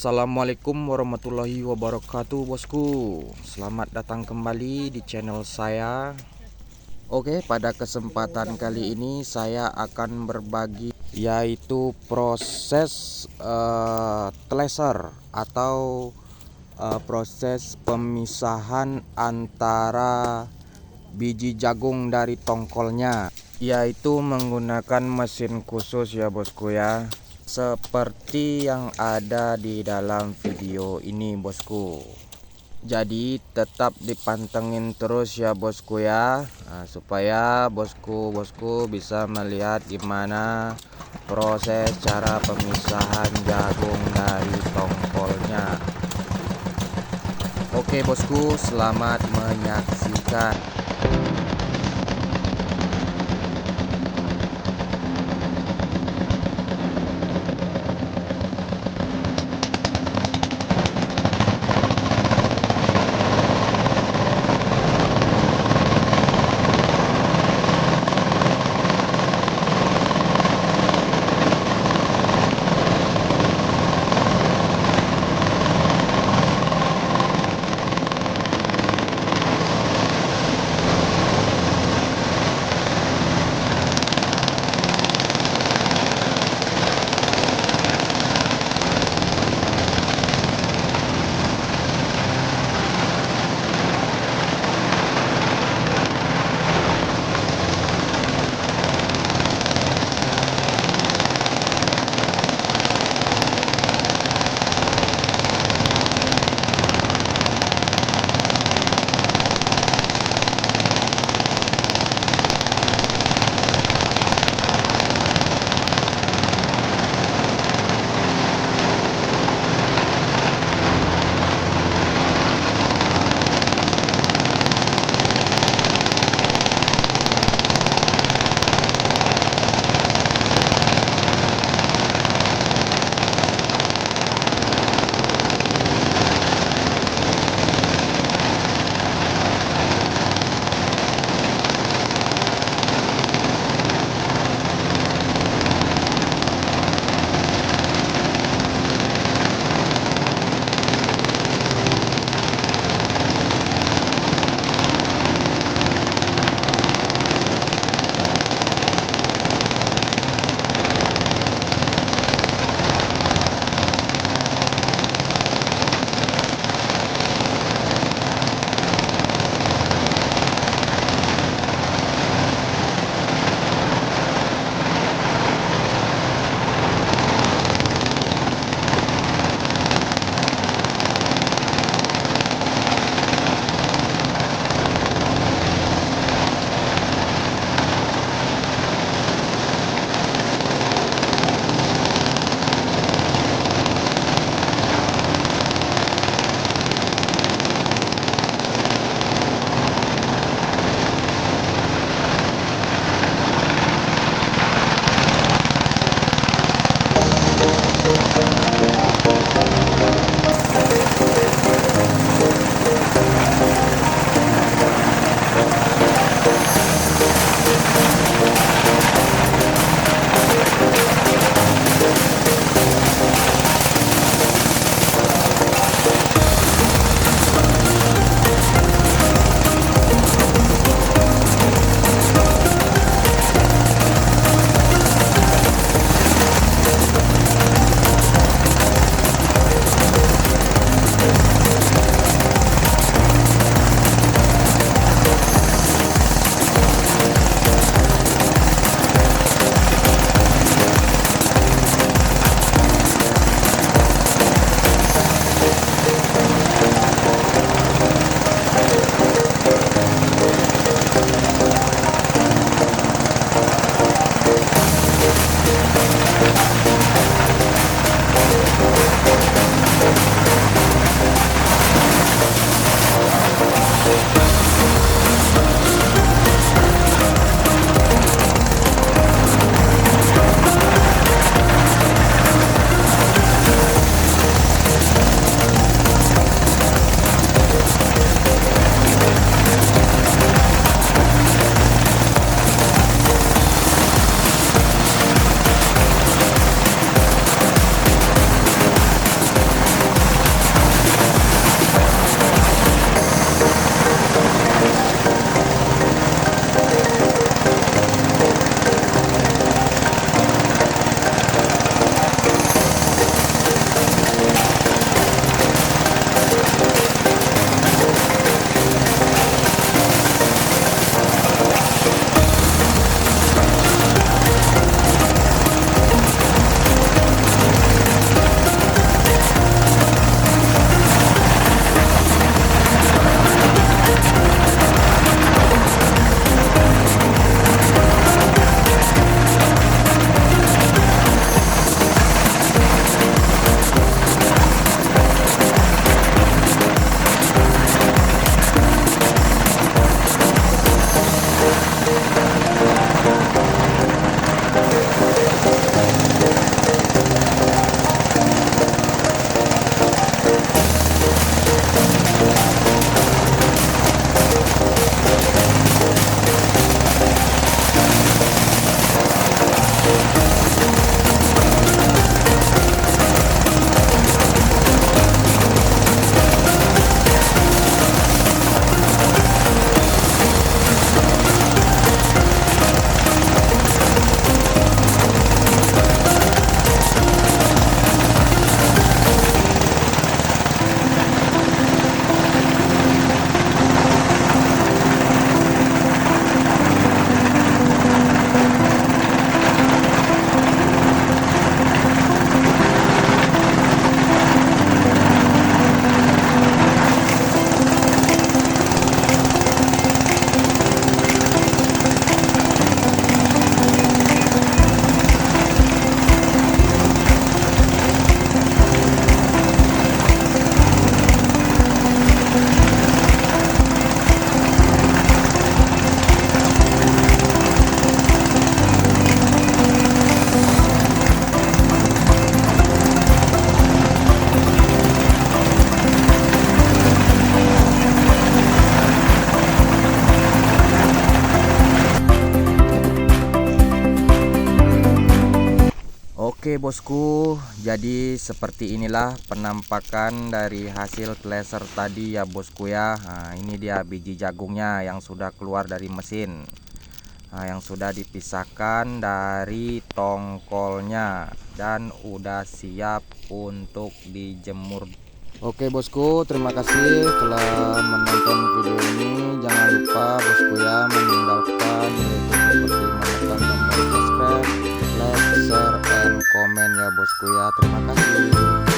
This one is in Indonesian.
Assalamualaikum warahmatullahi wabarakatuh bosku. Selamat datang kembali di channel saya. Oke, pada kesempatan kali ini saya akan berbagi yaitu proses thresher atau proses pemisahan antara biji jagung dari tongkolnya, yaitu menggunakan mesin khusus ya bosku ya, seperti yang ada di dalam video ini bosku. Jadi tetap dipantengin terus ya bosku ya, supaya bosku bisa melihat gimana proses cara pemisahan jagung dari tongkolnya. Oke bosku, selamat menyaksikan. Oke bosku, jadi seperti inilah penampakan dari hasil thresher tadi ya bosku ya. Nah, ini dia biji jagungnya yang sudah keluar dari mesin. Nah, yang sudah dipisahkan dari tongkolnya dan udah siap untuk dijemur. Oke bosku, terima kasih telah menonton video ini. Jangan lupa bosku ya meninggalkan YouTube seperti menekan tombol subscribe, like, share, and komen ya bosku ya. Terima kasih.